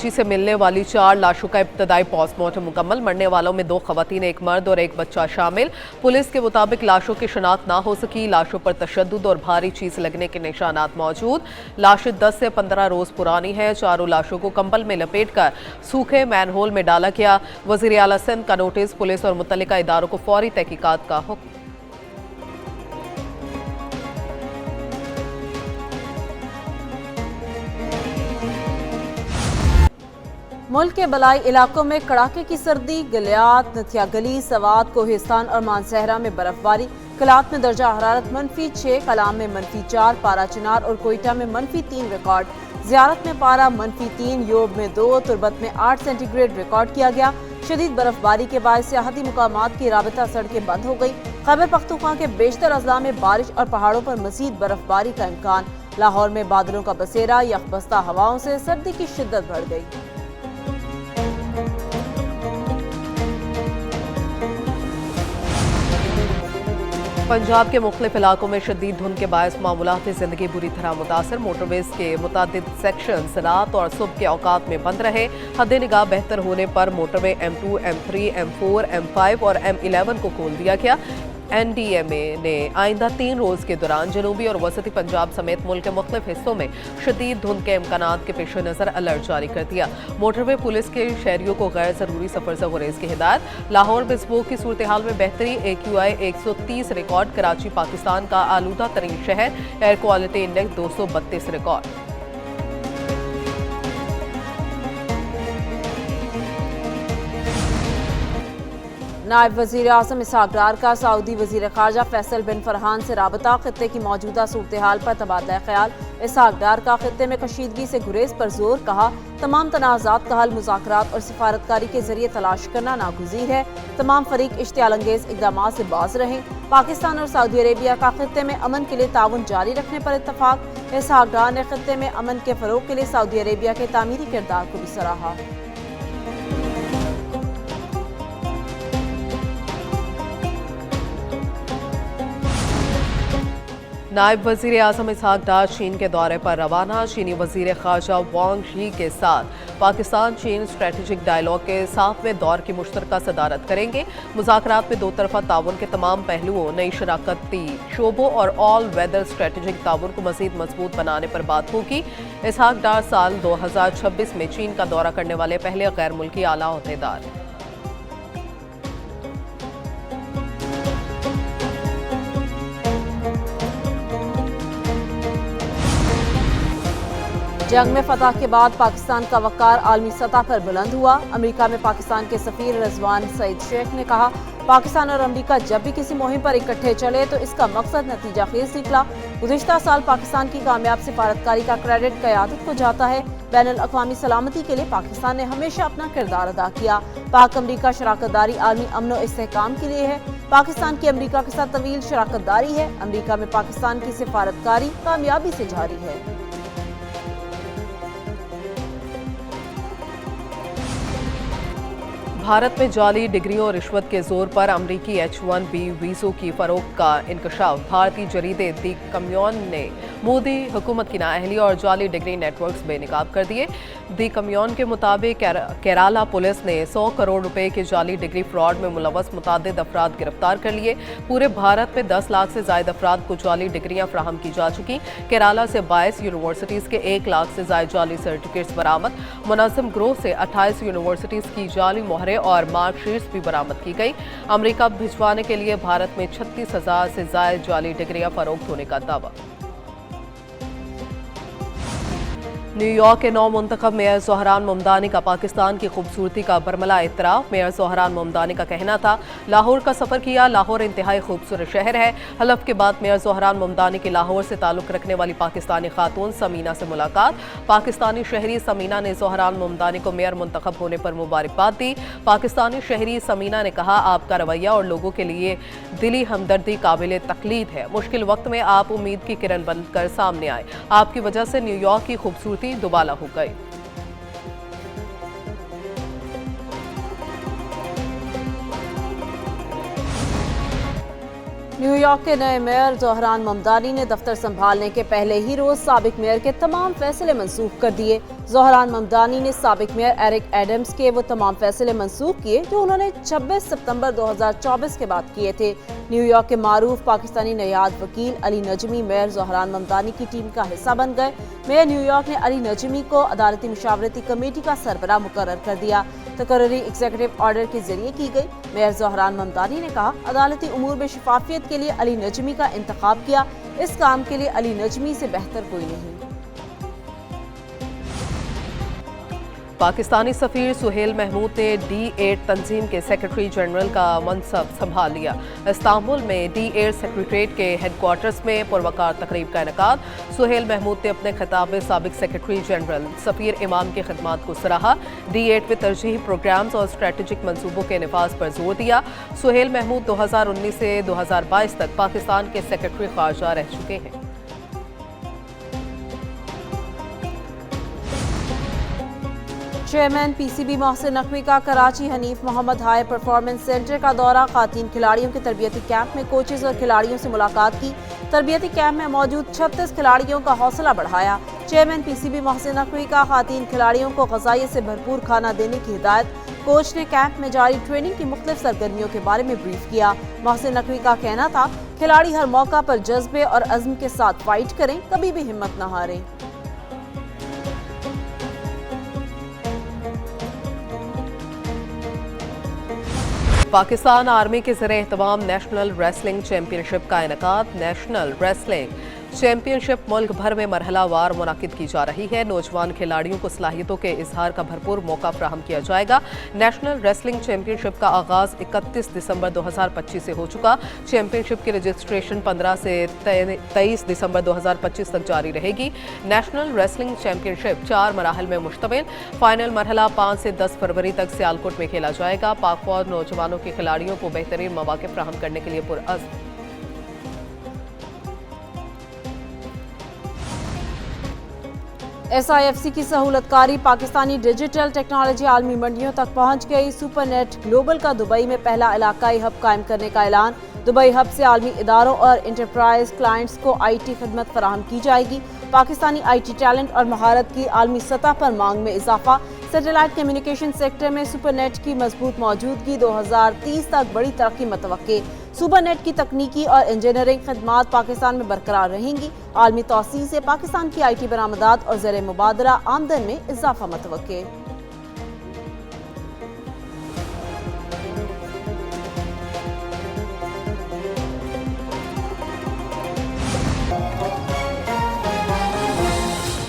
कराची से मिलने वाली 4 लाशों का इब्तदाई पोस्टमार्टम मुकम्मल। मरने वालों में 2 खवातीन, 1 मर्द और 1 बच्चा शामिल। पुलिस के मुताबिक लाशों की शिनाख्त ना हो सकी। लाशों पर तशद्दुद और भारी चीज लगने के निशानात मौजूद। लाशें 10 से 15 रोज पुरानी हैं। चारों लाशों को कंबल में लपेटकर सूखे मैनहोल में डाला गया। वज़ीर आला सिंध का नोटिस, पुलिस और मुतल्लिका इदारों को फौरी तहकीकात का हुक्म। मुल्क के बलाई इलाकों में कड़ाके की सर्दी। गलियात, नथिया गली, सवात, कोहिस्तान और मानसहरा में बर्फबारी। कलात में दर्जा हरारत -6, कलाम में -4, पारा चिनार और कोयटा में -3 रिकॉर्ड। ज़ियारत में पारा -3, योब में 2, तुरबत में 8 सेंटीग्रेड रिकॉर्ड किया गया। शदीद बर्फबारी के बाद सियाहती मुकामात की राबता सड़कें बंद हो गई। खैबर पख्तूनख्वा के बेशतर अजला में बारिश और पहाड़ों पर मजीद बर्फबारी का इम्कान। लाहौर में बादलों का बसेरा, यखबस्ता हवाओं से सर्दी की शिद्दत बढ़ गई। पंजाब के मुख्तलिफ इलाकों में शदीद धुंध के बायस मामूलाती ज़िंदगी बुरी तरह मुतासर। मोटरवेज के मुतादिद सेक्शंस रात और सुबह के औकात में बंद रहे। हद निगाह बेहतर होने पर motorway M2, M3, M4, M5 और M11 को खोल दिया गया। NDMA ने आइंदा 3 रोज़ के दौरान जनूबी और वसती पंजाब समेत मुल्क के मुख्तलिफ हिस्सों में शदीद धुंध के इम्कानात के पेश नज़र अलर्ट जारी कर दिया। मोटरवे पुलिस के शहरियों को गैर ज़रूरी सफ़र से गुरेज की हिदायत। लाहौर में स्मोक की सूरत हाल में बेहतरी। AQI 130 record. कराची पाकिस्तान का आलूदा तरीन शहर। Air quality index 232 record. नायब वज़ीर आज़म इसहाक डार का सऊदी वज़ीर ख़ारजा फैसल बिन फरहान से राबता। ख़ित्ते की मौजूदा सूरत हाल पर तबादला ख्याल। इसहाक डार का ख़ित्ते में कशीदगी से गुरेज पर जोर। कहा, तमाम तनाज़ात का हल मुज़ाकरात और सिफारतकारी के जरिए तलाश करना नागुज़ीर है। तमाम फरीक इश्तियाल अंगेज़ इक़दामात से बाज रहें। पाकिस्तान और सऊदी अरेबिया का ख़ित्ते में अमन के लिए ताउन जारी रखने पर इत्तफ़ाक़। इसहाक डार ने ख़ित्ते में अमन के फ़रोग़ के लिए सऊदी अरेबिया के तामीरी किरदार को भी सराहा। नायब वज़ीर आज़म इसहाक डार चीन के दौरे पर रवाना। चीनी वज़ीर ख़ारजा वांग शी के साथ पाकिस्तान चीन स्ट्रेटेजिक डायलॉग के 7वें दौर की मुश्तरका सदारत करेंगे। मुज़ाकरात में 2 तरफ़ा ताउन के तमाम पहलुओं, नई शराकती शोबों और ऑल वेदर स्ट्रेटेजिक ताउन को मज़ीद मजबूत बनाने पर बात होगी। इसहाक डार साल 2026 में चीन का दौरा करने वाले पहले गैर मुल्की आला ओहदेदार। जंग में फतह के बाद पाकिस्तान का वक़ार आलमी सतह पर बुलंद हुआ। अमेरिका में पाकिस्तान के सफ़ीर रिजवान सईद शेख ने कहा, पाकिस्तान और अमेरिका जब भी किसी मुहिम पर इकट्ठे चले तो इसका मकसद नतीजा खेज निकला। गुज़िश्ता साल पाकिस्तान की कामयाब सिफारतकारी का क्रेडिट क़यादत को जाता है। बैनुल अक़वामी सलामती के लिए पाकिस्तान ने हमेशा अपना किरदार अदा किया। पाक अमरीका शराकतदारी आलमी अमन व इस्तेहकाम के लिए है। पाकिस्तान की अमरीका के साथ तवील शराकतदारी है। अमरीका में पाकिस्तान की सिफारतकारी कामयाबी से जारी है। भारत में जाली डिग्रियों और रिश्वत के जोर पर अमरीकी H1B वीज़ों की फरोख्त का इंकशाफ। भारतीय जरीदे दी कम्यून ने मोदी हुकूमत की नाअहली और जाली डिग्री नेटवर्क्स बेनकाब कर दिए। दी कम्यून के मुताबिक केराला पुलिस ने 100 करोड़ रुपए के जाली डिग्री फ्रॉड में मुलव्वस मुतअद्दिद अफराद गिरफ्तार कर लिए। पूरे भारत में 10 लाख से जायद अफराद को जाली डिग्रियां फराहम की जा चुकी। केराला से 22 यूनिवर्सिटीज़ के 1 लाख से जायद जाली सर्टिफिकेट्स बरामद। मुनज़्ज़म ग्रोह से 28 यूनिवर्सिटीज़ की जाली मोहरें और मार्कशीट्स भी बरामद की गई। अमेरिका भिजवाने के लिए भारत में 36,000 से जायद जाली डिग्रियां फरोख्त होने का दावा। न्यूयॉर्क के नौ मुंतखब मेयर ज़ोहरान ममदानी का पाकिस्तान की खूबसूरती का बरमला इतराफ़। मेयर ज़ोहरान ममदानी का कहना था, लाहौर का सफ़र किया, लाहौर इंतहाई खूबसूरत शहर है। हलफ के बाद मेयर ज़ोहरान ममदानी की लाहौर से ताल्लुक़ रखने वाली पाकिस्तानी खातून समीना से मुलाकात। पाकिस्तानी शहरी समीना ने ज़ोहरान ममदानी को मेयर मुंतखब होने पर मुबारकबाद दी। पाकिस्तानी शहरी समीना ने कहा, आपका रवैया और लोगों के लिए दिली हमदर्दी काबिल तकलीद है। मुश्किल वक्त में आप उम्मीद की किरण बनकर सामने आए। आपकी वजह से न्यूयॉर्क की खूबसूरती दुबाला हो गई। نیو یارک کے نئے میئر زہران ممدانی نے دفتر سنبھالنے کے پہلے ہی روز سابق میئر کے تمام فیصلے منسوخ کر دیے۔ زہران ممدانی نے سابق میئر ایرک ایڈمز کے وہ تمام فیصلے منسوخ کیے جو انہوں نے 26 ستمبر 2024 کے بعد کیے تھے۔ نیو یارک کے معروف پاکستانی نیاد وکیل علی نجمی میئر زہران ممدانی کی ٹیم کا حصہ بن گئے۔ میئر نیو یارک نے علی نجمی کو عدالتی مشاورتی کمیٹی کا سربراہ مقرر کر دیا۔ تقرری ایگزیکٹو آرڈر کے ذریعے کی گئی۔ میئر زہران ممدانی نے کہا، عدالتی امور میں شفافیت کے لیے علی نجمی کا انتخاب کیا۔ اس کام کے لیے علی نجمی سے بہتر کوئی نہیں۔ پاکستانی سفیر سہیل محمود نے D8 تنظیم کے سیکرٹری جنرل کا منصب سنبھال لیا۔ استنبول میں D8 سیکریٹریٹ کے ہیڈ کوارٹرز میں پروقار تقریب کا انعقاد۔ سہیل محمود نے اپنے خطاب میں سابق سیکرٹری جنرل سفیر امام کی خدمات کو سراہا۔ D8 میں ترجیحی پروگرامز اور اسٹریٹجک منصوبوں کے نفاذ پر زور دیا۔ سہیل محمود 2019 سے 2022 تک پاکستان کے سیکرٹری خارجہ رہ چکے ہیں۔ Chairman P C B Mohsin Naqvi کا کراچی حنیف محمد ہائی پرفارمنس سینٹر کا دورہ۔ خواتین کھلاڑیوں کے تربیتی کیمپ میں کوچز اور کھلاڑیوں سے ملاقات کی۔ تربیتی کیمپ میں موجود 36 کھلاڑیوں کا حوصلہ بڑھایا۔ Chairman P C B Mohsin Naqvi کا خواتین کھلاڑیوں کو غذائیت سے بھرپور کھانا دینے کی ہدایت۔ کوچ نے کیمپ میں جاری ٹریننگ کی مختلف سرگرمیوں کے بارے میں بریف کیا۔ محسن نقوی کا کہنا تھا، کھلاڑی ہر موقع پر جذبے اور عزم کے ساتھ فائٹ کریں، کبھی بھی ہمت نہ ہاریں۔ پاکستان آرمی کے زیر اہتمام نیشنل ریسلنگ چیمپئن شپ کا انعقاد۔ نیشنل ریسلنگ چیمپئن شپ ملک بھر میں مرحلہ وار منعقد کی جا رہی ہے۔ نوجوان کھلاڑیوں کو صلاحیتوں کے اظہار کا بھرپور موقع فراہم کیا جائے گا۔ نیشنل ریسلنگ چیمپئن شپ کا آغاز 31 دسمبر 2025 سے ہو چکا۔ چیمپئن شپ کی رجسٹریشن 15 سے 23 دسمبر 2025 تک جاری رہے گی۔ نیشنل ریسلنگ چیمپئن شپ 4 مراحل میں مشتمل۔ فائنل مرحلہ 5 سے 10 فروری تک سیالکوٹ میں کھیلا جائے گا۔ پاک فوج نوجوانوں کے کھلاڑیوں کو بہترین مواقع فراہم کرنے کے لیے پرعزم۔ ایس آئی ایف سی کی سہولت کاری پاکستانی ڈیجیٹل ٹیکنالوجی عالمی منڈیوں تک پہنچ گئی۔ سپر نیٹ گلوبل کا دبئی میں پہلا علاقائی ہب قائم کرنے کا اعلان۔ دبئی ہب سے عالمی اداروں اور انٹرپرائز کلائنٹس کو آئی ٹی خدمت فراہم کی جائے گی۔ پاکستانی آئی ٹی ٹیلنٹ اور مہارت کی عالمی سطح پر مانگ میں اضافہ۔ سیٹلائٹ کمیونیکیشن سیکٹر میں سپر نیٹ کی مضبوط موجودگی 2030 تک بڑی ترقی متوقع۔ سپر نیٹ کی تکنیکی اور انجینئرنگ خدمات پاکستان میں برقرار رہیں گی۔ عالمی توسیع سے پاکستان کی آئی ٹی برآمدات اور زیر مبادرہ آمدن میں اضافہ متوقع۔